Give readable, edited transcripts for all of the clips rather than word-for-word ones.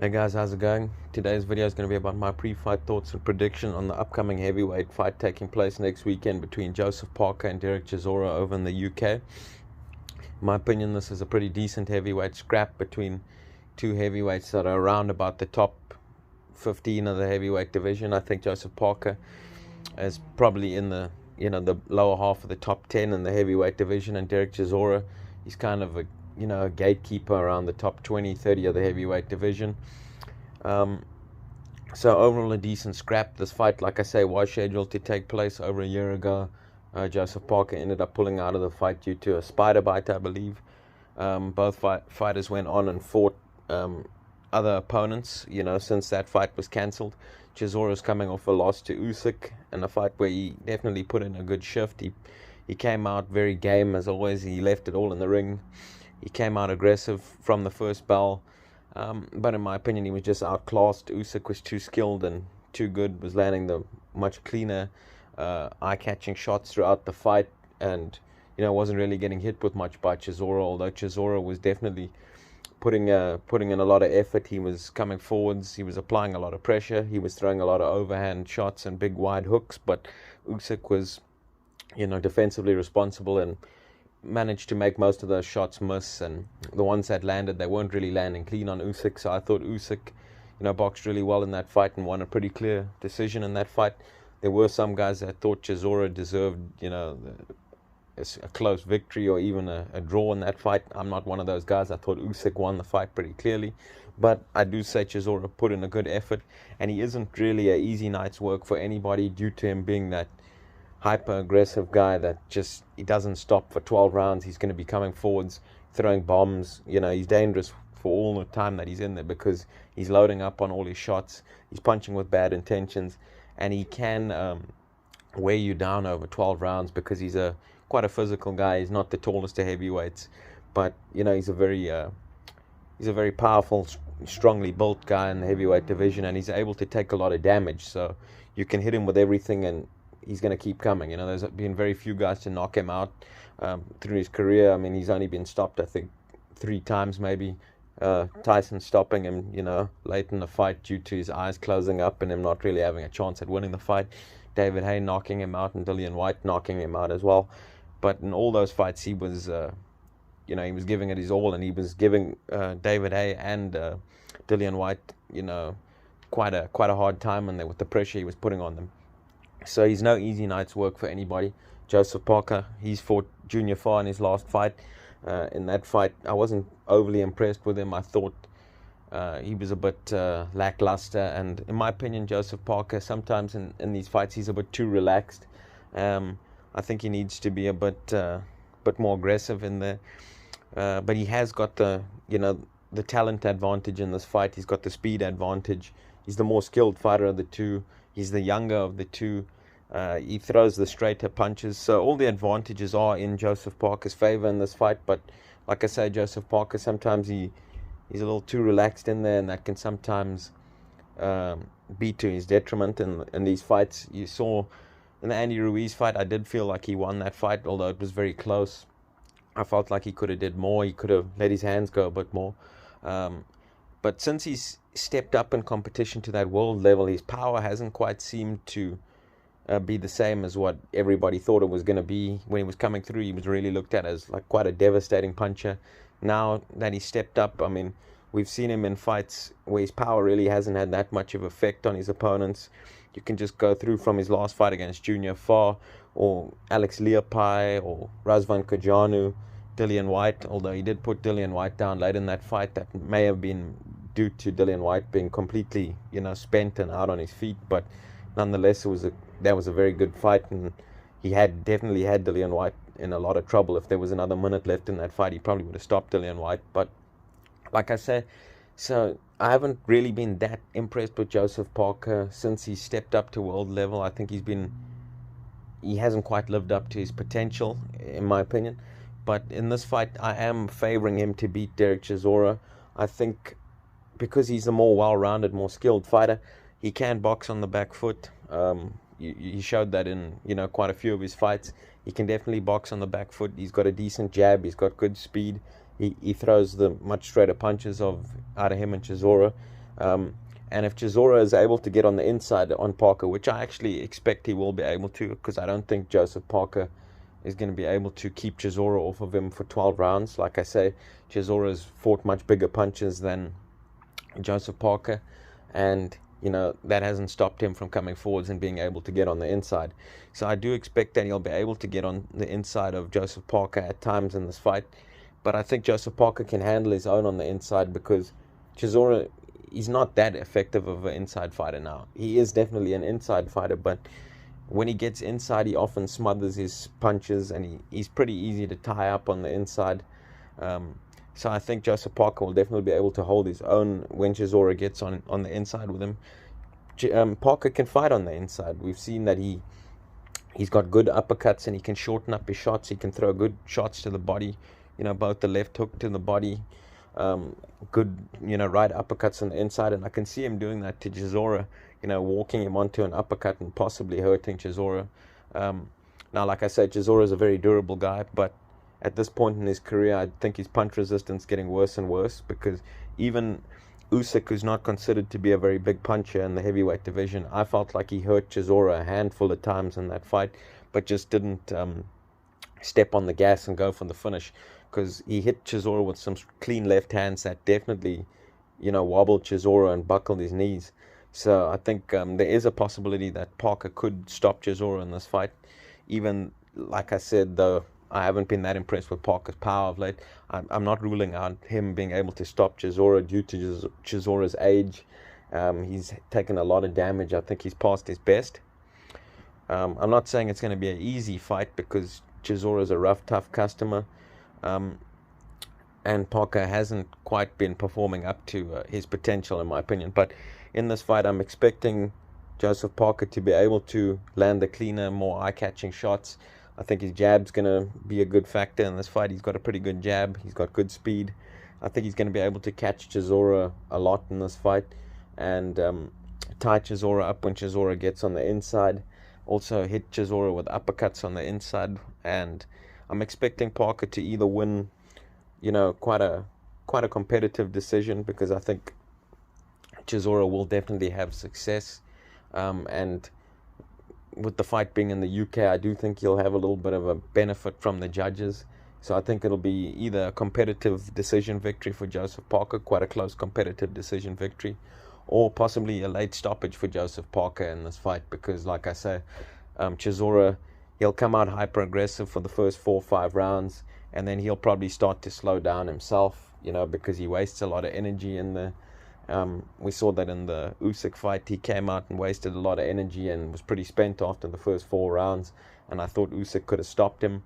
Hey guys, how's it going? Today's video is going to be about my pre-fight thoughts and prediction on the upcoming heavyweight fight taking place next weekend between Joseph Parker and Dereck Chisora over in the UK. In my opinion, this is a pretty decent heavyweight scrap between two heavyweights that are around about the top 15 of the heavyweight division. I think Joseph Parker is probably in the the lower half of the top 10 in the heavyweight division, and Dereck Chisora, he's kind of a gatekeeper around the top 20, 30 of the heavyweight division. So overall a decent scrap. This fight, like I say, was scheduled to take place over a year ago. Joseph Parker ended up pulling out of the fight due to a spider bite, I believe. Both fighters went on and fought other opponents, since that fight was cancelled. Chisora's coming off a loss to Usyk in a fight where he definitely put in a good shift. He came out very game as always. He left it all in the ring. He came out aggressive from the first bell, but in my opinion, he was just outclassed. Usyk was too skilled and too good, was landing the much cleaner, eye-catching shots throughout the fight, and wasn't really getting hit with much by Chisora. Although Chisora was definitely putting in a lot of effort. He was coming forwards. He was applying a lot of pressure. He was throwing a lot of overhand shots and big wide hooks. But Usyk was, defensively responsible and managed to make most of those shots miss, and the ones that landed, they weren't really landing clean on Usyk. So I thought Usyk, boxed really well in that fight and won a pretty clear decision in that fight. There were some guys that thought Chisora deserved, a close victory or even a draw in that fight. I'm not one of those guys. I thought Usyk won the fight pretty clearly, but I do say Chisora put in a good effort, and he isn't really an easy night's work for anybody due to him being that hyper-aggressive guy that he doesn't stop for 12 rounds. He's going to be coming forwards, throwing bombs. He's dangerous for all the time that he's in there because he's loading up on all his shots. He's punching with bad intentions, and he can wear you down over 12 rounds because he's quite a physical guy. He's not the tallest of heavyweights, but he's a very powerful, strongly built guy in the heavyweight division, and he's able to take a lot of damage. So you can hit him with everything, and he's going to keep coming. There's been very few guys to knock him out through his career. I mean, he's only been stopped, I think, 3 times maybe. Tyson stopping him, late in the fight due to his eyes closing up and him not really having a chance at winning the fight. David Haye knocking him out, and Dillian Whyte knocking him out as well. But in all those fights, he was, he was giving it his all, and he was giving David Haye and Dillian Whyte, quite a hard time with the pressure he was putting on them. So he's no easy night's work for anybody. Joseph Parker, he's fought Junior Fa in his last fight. In that fight, I wasn't overly impressed with him. I thought he was a bit lackluster. And in my opinion, Joseph Parker, sometimes in these fights, he's a bit too relaxed. I think he needs to be a bit more aggressive in there. But he has got the talent advantage in this fight. He's got the speed advantage. He's the more skilled fighter of the two. He's the younger of the two. He throws the straighter punches. So all the advantages are in Joseph Parker's favor in this fight. But like I say, Joseph Parker, sometimes he's a little too relaxed in there, and that can sometimes be to his detriment in these fights. You saw in the Andy Ruiz fight, I did feel like he won that fight, although it was very close. I felt like he could have did more. He could have let his hands go a bit more. But since he's stepped up in competition to that world level, his power hasn't quite seemed to be the same as what everybody thought it was going to be. When he was coming through, he was really looked at as like quite a devastating puncher. Now that he stepped up, I mean, we've seen him in fights where his power really hasn't had that much of effect on his opponents. You can just go through from his last fight against Junior Fa, or Alex Leopai, or Razvan Kajanu, Dillian Whyte. Although he did put Dillian Whyte down late in that fight, that may have been due to Dillian Whyte being completely, spent and out on his feet. But nonetheless, that was a very good fight, and he definitely had Dillian Whyte in a lot of trouble. If there was another minute left in that fight, he probably would have stopped Dillian Whyte. But like I said, so I haven't really been that impressed with Joseph Parker since he stepped up to world level. I think he hasn't quite lived up to his potential, in my opinion. But in this fight, I am favoring him to beat Dereck Chisora. I think because he's a more well-rounded, more skilled fighter, he can box on the back foot. He showed that in quite a few of his fights. He can definitely box on the back foot. He's got a decent jab. He's got good speed. He throws the much straighter punches out of him and Chisora. And if Chisora is able to get on the inside on Parker, which I actually expect he will be able to, because I don't think Joseph Parker is going to be able to keep Chisora off of him for 12 rounds. Like I say, Chisora's fought much bigger punches than Joseph Parker, and that hasn't stopped him from coming forwards and being able to get on the inside. So I do expect that he'll be able to get on the inside of Joseph Parker at times in this fight, but I think Joseph Parker can handle his own on the inside, because Chisora, he's not that effective of an inside fighter now. He is definitely an inside fighter, but when he gets inside, he often smothers his punches, and he's pretty easy to tie up on the inside. So I think Joseph Parker will definitely be able to hold his own when Chisora gets on the inside with him. Parker can fight on the inside. We've seen that he's got good uppercuts, and he can shorten up his shots. He can throw good shots to the body, both the left hook to the body, good, right uppercuts on the inside, and I can see him doing that to Chisora, walking him onto an uppercut and possibly hurting Chisora. Now, like I said, Chisora is a very durable guy, but at this point in his career, I think his punch resistance is getting worse and worse, because even Usyk, who's not considered to be a very big puncher in the heavyweight division, I felt like he hurt Chisora a handful of times in that fight, but just didn't step on the gas and go for the finish, because he hit Chisora with some clean left hands that definitely, wobbled Chisora and buckled his knees. So I think there is a possibility that Parker could stop Chisora in this fight. Even, like I said, though, I haven't been that impressed with Parker's power of late. I'm not ruling out him being able to stop Chisora due to Chisora's age. He's taken a lot of damage. I think he's past his best. I'm not saying it's going to be an easy fight, because Chisora is a rough, tough customer. And Parker hasn't quite been performing up to his potential, in my opinion. But in this fight, I'm expecting Joseph Parker to be able to land the cleaner, more eye-catching shots. I think his jab's going to be a good factor in this fight. He's got a pretty good jab. He's got good speed. I think he's going to be able to catch Chisora a lot in this fight, and tie Chisora up when Chisora gets on the inside. Also hit Chisora with uppercuts on the inside. And I'm expecting Parker to either win, quite a competitive decision, because I think Chisora will definitely have success. And with the fight being in the UK, I do think he'll have a little bit of a benefit from the judges. So I think it'll be either a competitive decision victory for Joseph Parker, quite a close competitive decision victory, or possibly a late stoppage for Joseph Parker in this fight, because, like I say, Chisora, he'll come out hyper-aggressive for the first 4 or 5 rounds, and then he'll probably start to slow down himself, because he wastes a lot of energy in the we saw that in the Usyk fight. He came out and wasted a lot of energy and was pretty spent after the first 4 rounds, and I thought Usyk could have stopped him.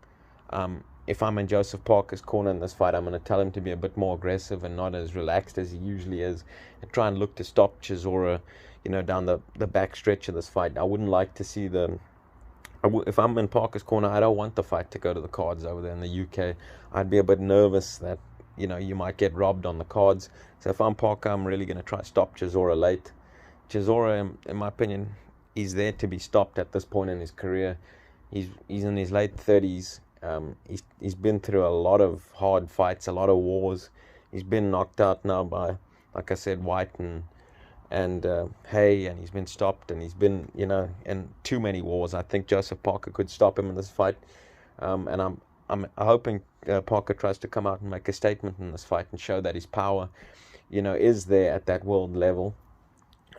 If I'm in Joseph Parker's corner in this fight, I'm going to tell him to be a bit more aggressive and not as relaxed as he usually is, and try and look to stop Chisora, down the back stretch of this fight. I wouldn't like to see if I'm in Parker's corner, I don't want the fight to go to the cards over there in the UK. I'd be a bit nervous that you might get robbed on the cards. So if I'm Parker, I'm really going to try to stop Chisora late. Chisora, in my opinion, he's there to be stopped at this point in his career. He's in his late 30s. He's been through a lot of hard fights, a lot of wars. He's been knocked out now by, like I said, White and Hay, and he's been stopped, and he's been, in too many wars. I think Joseph Parker could stop him in this fight. And I'm hoping Parker tries to come out and make a statement in this fight and show that his power, is there at that world level,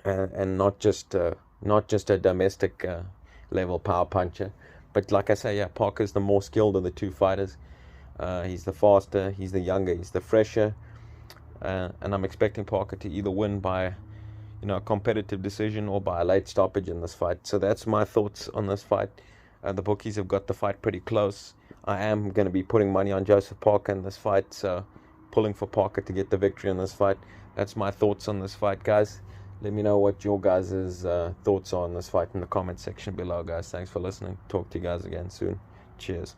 and not just a domestic level power puncher. But like I say, Parker's the more skilled of the two fighters. He's the faster, he's the younger, he's the fresher, and I'm expecting Parker to either win by, a competitive decision or by a late stoppage in this fight. So that's my thoughts on this fight. The bookies have got the fight pretty close. I am going to be putting money on Joseph Parker in this fight, so pulling for Parker to get the victory in this fight. That's my thoughts on this fight, guys. Let me know what your guys' thoughts are on this fight in the comment section below, guys. Thanks for listening. Talk to you guys again soon. Cheers.